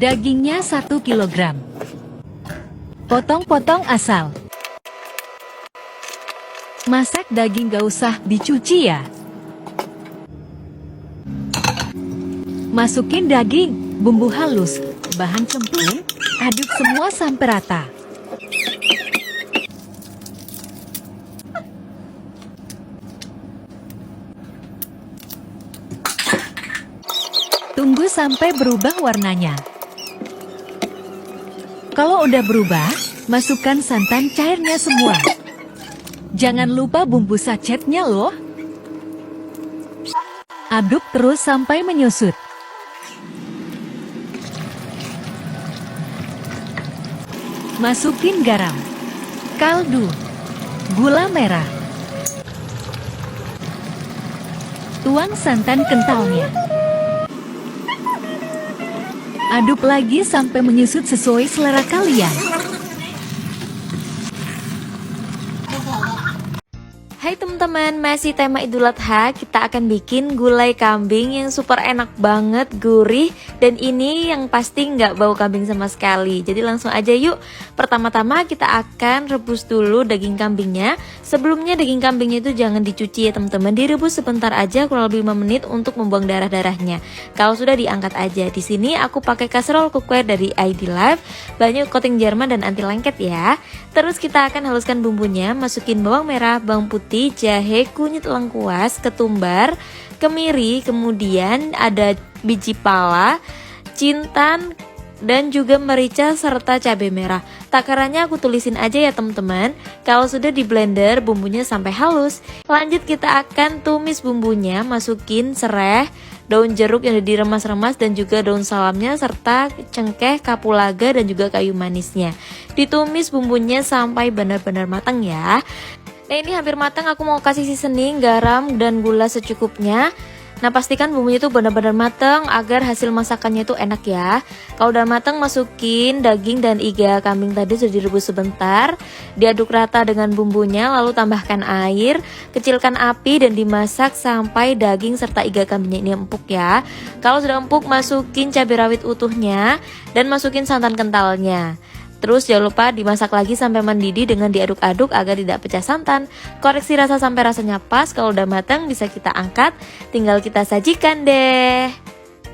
Dagingnya 1 kilogram. Potong-potong asal. Masak daging gak usah dicuci ya. Masukin daging, bumbu halus, bahan cemplung, aduk semua sampai rata. Tunggu sampai berubah warnanya. Kalau udah berubah, masukkan santan cairnya semua. Jangan lupa bumbu sachetnya loh. Aduk terus sampai menyusut. Masukin garam, kaldu, gula merah. Tuang santan kentalnya. Aduk lagi sampai menyusut sesuai selera kalian. Hai teman-teman, masih tema Idul Adha, kita akan bikin gulai kambing yang super enak banget, gurih, dan ini yang pasti nggak bau kambing sama sekali. Jadi langsung aja yuk. Pertama-tama kita akan rebus dulu daging kambingnya. Sebelumnya daging kambingnya itu jangan dicuci ya teman-teman, direbus sebentar aja kurang lebih 5 menit untuk membuang darah-darahnya. Kalau sudah diangkat aja. Di sini aku pakai casserole cookware dari ID Life, banyak coating Jerman dan anti lengket ya. Terus kita akan haluskan bumbunya, masukin bawang merah, bawang putih, jahe, kunyit lengkuas, ketumbar, kemiri, kemudian ada biji pala, jintan, dan juga merica serta cabai merah. Takarannya aku tulisin aja ya teman-teman. Kalau sudah di blender bumbunya sampai halus, lanjut kita akan tumis bumbunya, masukin serai, daun jeruk yang udah diremas-remas dan juga daun salamnya serta cengkeh, kapulaga dan juga kayu manisnya. Ditumis bumbunya sampai benar-benar matang ya. Nah ini hampir matang, aku mau kasih seasoning, garam dan gula secukupnya. Nah pastikan bumbunya itu benar-benar matang agar hasil masakannya itu enak ya. Kalau udah matang masukin daging dan iga kambing tadi sudah direbus sebentar. Diaduk rata dengan bumbunya lalu tambahkan air. Kecilkan api dan dimasak sampai daging serta iga kambingnya ini empuk ya. Kalau sudah empuk masukin cabai rawit utuhnya dan masukin santan kentalnya. Terus jangan lupa dimasak lagi sampai mendidih dengan diaduk-aduk agar tidak pecah santan. Koreksi rasa sampai rasanya pas. Kalau udah matang bisa kita angkat, tinggal kita sajikan deh.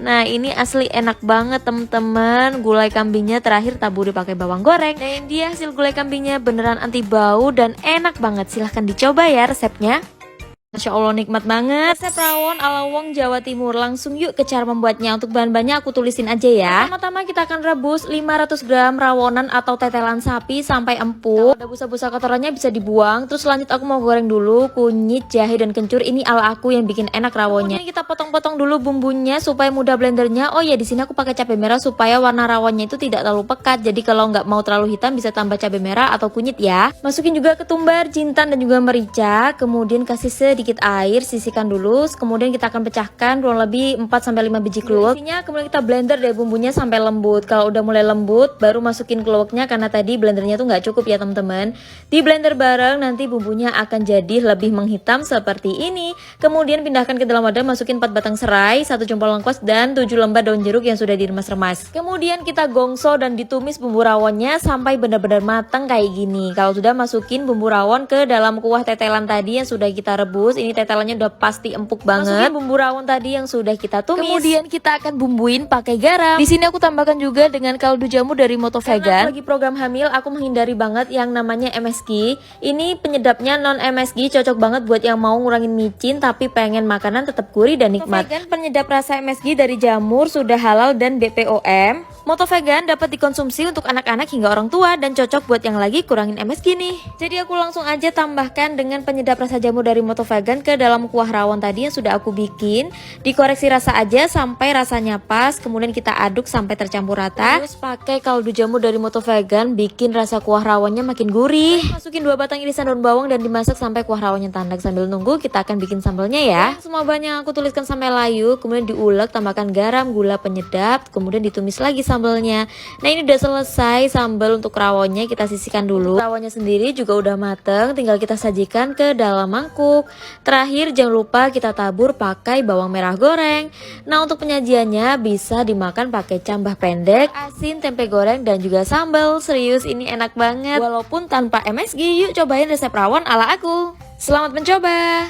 Nah ini asli enak banget teman-teman. Gulai kambingnya terakhir taburi pakai bawang goreng. Nah ini dia hasil gulai kambingnya, beneran anti bau dan enak banget. Silahkan dicoba ya resepnya. Masya Allah nikmat banget. Resep rawon ala Wong Jawa Timur. Langsung yuk ke cara membuatnya. Untuk bahan-bahannya aku tulisin aja ya. Pertama-tama kita akan rebus 500 gram rawonan atau tetelan sapi sampai empuk. Kalau ada busa-busa kotorannya bisa dibuang. Terus lanjut aku mau goreng dulu kunyit, jahe dan kencur. Ini ala aku yang bikin enak rawonnya. Kemudian kita potong-potong dulu bumbunya supaya mudah blendernya. Oh ya di sini aku pakai cabai merah supaya warna rawonnya itu tidak terlalu pekat. Jadi kalau nggak mau terlalu hitam bisa tambah cabai merah atau kunyit ya. Masukin juga ketumbar, jintan dan juga merica. Kemudian kasih sedikit air, sisihkan dulu. Kemudian kita akan pecahkan kurang lebih 4-5 biji kluwek. Kemudian kita blender deh bumbunya sampai lembut. Kalau udah mulai lembut baru masukin kluweknya karena tadi blendernya tuh nggak cukup ya teman-teman. Di blender bareng nanti bumbunya akan jadi lebih menghitam seperti ini. Kemudian pindahkan ke dalam wadah, masukin 4 batang serai, 1 jempol lengkuas dan 7 lembar daun jeruk yang sudah diremas-remas. Kemudian kita gongso dan ditumis bumbu rawonnya sampai benar-benar matang kayak gini. Kalau sudah masukin bumbu rawon ke dalam kuah tetelan tadi yang sudah kita rebus. Ini tetelannya udah pasti empuk banget. Masukin bumbu rawon tadi yang sudah kita tumis. Kemudian kita akan bumbuin pakai garam. Di sini aku tambahkan juga dengan kaldu jamur dari Moto Vegan. Karena lagi program hamil, aku menghindari banget yang namanya MSG. Ini penyedapnya non MSG, cocok banget buat yang mau ngurangin micin tapi pengen makanan tetap gurih dan nikmat. Moto Vegan penyedap rasa MSG dari jamur, sudah halal dan BPOM. Moto Vegan dapat dikonsumsi untuk anak-anak hingga orang tua dan cocok buat yang lagi kurangin MSG nih. Jadi aku langsung aja tambahkan dengan penyedap rasa jamur dari Moto Vegan ke dalam kuah rawon tadi yang sudah aku bikin. Dikoreksi rasa aja sampai rasanya pas, kemudian kita aduk sampai tercampur rata. Terus pakai kaldu jamur dari Moto Vegan bikin rasa kuah rawonnya makin gurih. Masukin 2 batang irisan daun bawang dan dimasak sampai kuah rawonnya tandak. Sambil nunggu kita akan bikin sambelnya ya. Semua bahan yang aku tuliskan sampai layu, kemudian diulek, tambahkan garam, gula penyedap, kemudian ditumis lagi sambelnya. Nah ini udah selesai sambal untuk rawonnya, kita sisihkan dulu. Rawonnya sendiri juga udah mateng, tinggal kita sajikan ke dalam mangkuk. Terakhir jangan lupa kita tabur pakai bawang merah goreng. Nah untuk penyajiannya bisa dimakan pakai cambah pendek, asin, tempe goreng, dan juga sambal. Serius ini enak banget. Walaupun tanpa MSG, yuk cobain resep rawon ala aku. Selamat mencoba.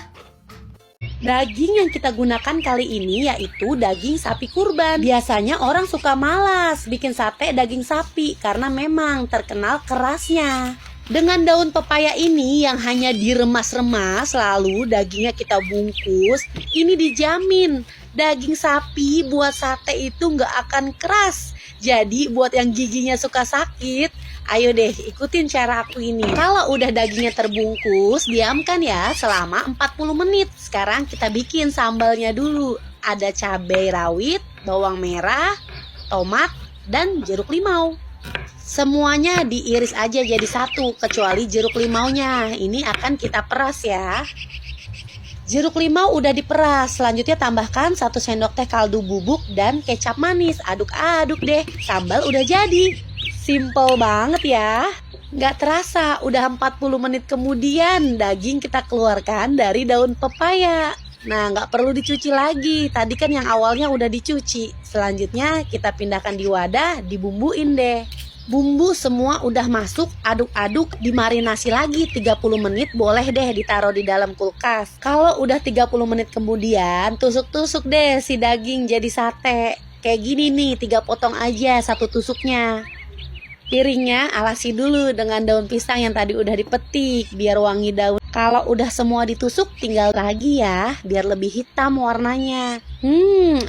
Daging yang kita gunakan kali ini yaitu daging sapi kurban. Biasanya orang suka malas bikin sate daging sapi karena memang terkenal kerasnya. Dengan daun pepaya ini yang hanya diremas-remas lalu dagingnya kita bungkus, ini dijamin daging sapi buat sate itu nggak akan keras. Jadi buat yang giginya suka sakit, ayo deh ikutin cara aku ini. Kalau udah dagingnya terbungkus, diamkan ya selama 40 menit. Sekarang kita bikin sambalnya dulu. Ada cabai rawit, bawang merah, tomat, dan jeruk limau. Semuanya diiris aja jadi satu, kecuali jeruk limaunya. Ini akan kita peras ya. Jeruk limau udah diperas, selanjutnya tambahkan 1 sendok teh kaldu bubuk dan kecap manis. Aduk-aduk deh, sambal udah jadi. Simple banget ya. Nggak terasa, udah 40 menit kemudian daging kita keluarkan dari daun pepaya. Nah, nggak perlu dicuci lagi. Tadi kan yang awalnya udah dicuci. Selanjutnya kita pindahkan di wadah, dibumbuin deh. Bumbu semua udah masuk, aduk-aduk, dimarinasi lagi 30 menit, boleh deh ditaruh di dalam kulkas. Kalau udah 30 menit kemudian, tusuk-tusuk deh si daging jadi sate. Kayak gini nih, 3 potong aja satu tusuknya. Piringnya alasi dulu dengan daun pisang yang tadi udah dipetik, biar wangi daun. Kalau udah semua ditusuk, tinggal lagi ya, biar lebih hitam warnanya.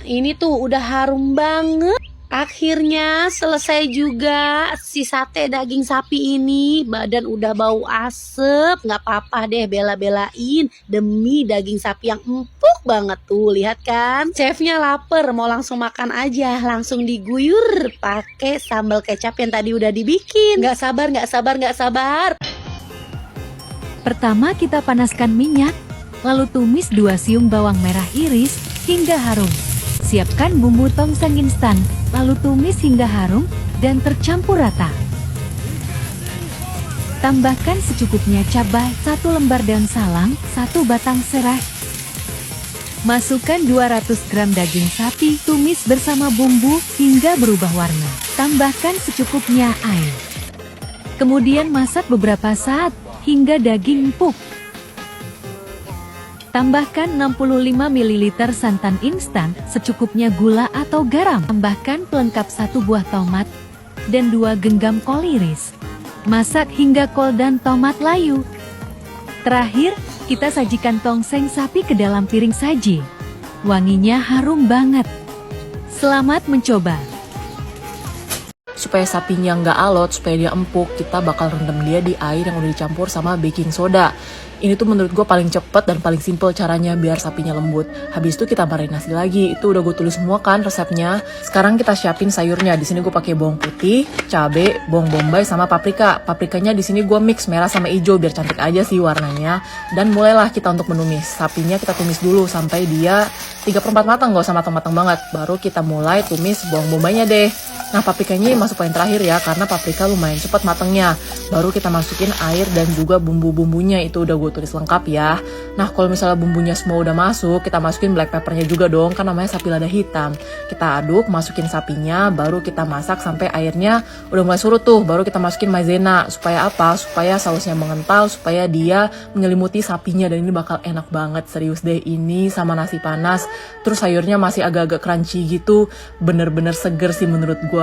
Ini tuh udah harum banget. Akhirnya selesai juga si sate daging sapi ini. Badan udah bau asep, nggak apa-apa deh bela-belain demi daging sapi yang empuk banget tuh. Lihat kan, chefnya lapar mau langsung makan aja, langsung diguyur pakai sambal kecap yang tadi udah dibikin. Nggak sabar, nggak sabar, nggak sabar. Pertama kita panaskan minyak, lalu tumis 2 siung bawang merah iris hingga harum. Siapkan bumbu tongseng instan, lalu tumis hingga harum dan tercampur rata. Tambahkan secukupnya cabai, 1 lembar daun salam, 1 batang serai. Masukkan 200 gram daging sapi, tumis bersama bumbu hingga berubah warna. Tambahkan secukupnya air. Kemudian masak beberapa saat hingga daging empuk. Tambahkan 65 ml santan instan, secukupnya gula atau garam. Tambahkan pelengkap 1 buah tomat dan 2 genggam kol iris. Masak hingga kol dan tomat layu. Terakhir, kita sajikan tongseng sapi ke dalam piring saji. Wanginya harum banget. Selamat mencoba. Supaya sapinya nggak alot, supaya dia empuk, kita bakal rendam dia di air yang udah dicampur sama baking soda. Ini tuh menurut gue paling cepet dan paling simple caranya biar sapinya lembut. Habis itu kita marinasi lagi. Itu udah gue tulis semua kan resepnya. Sekarang kita siapin sayurnya. Di sini gue pakai bawang putih, cabe, bawang bombay sama paprika. Paprikanya di sini gue mix merah sama hijau biar cantik aja sih warnanya. Dan mulailah kita untuk menumis. Sapinya kita tumis dulu sampai dia 3/4 matang, gak usah matang-matang banget. Baru kita mulai tumis bawang bombaynya deh. Nah paprikanya masuk paling terakhir ya, karena paprika lumayan cepat matangnya. Baru kita masukin air dan juga bumbu-bumbunya, itu udah gue tulis lengkap ya. Nah kalau misalnya bumbunya semua udah masuk, kita masukin black peppernya juga dong, kan namanya sapi lada hitam. Kita aduk, masukin sapinya, baru kita masak sampai airnya udah mulai surut tuh. Baru kita masukin maizena, supaya apa? Supaya sausnya mengental, supaya dia menyelimuti sapinya. Dan ini bakal enak banget, serius deh, ini sama nasi panas. Terus sayurnya masih agak-agak crunchy gitu, bener-bener seger sih menurut gue.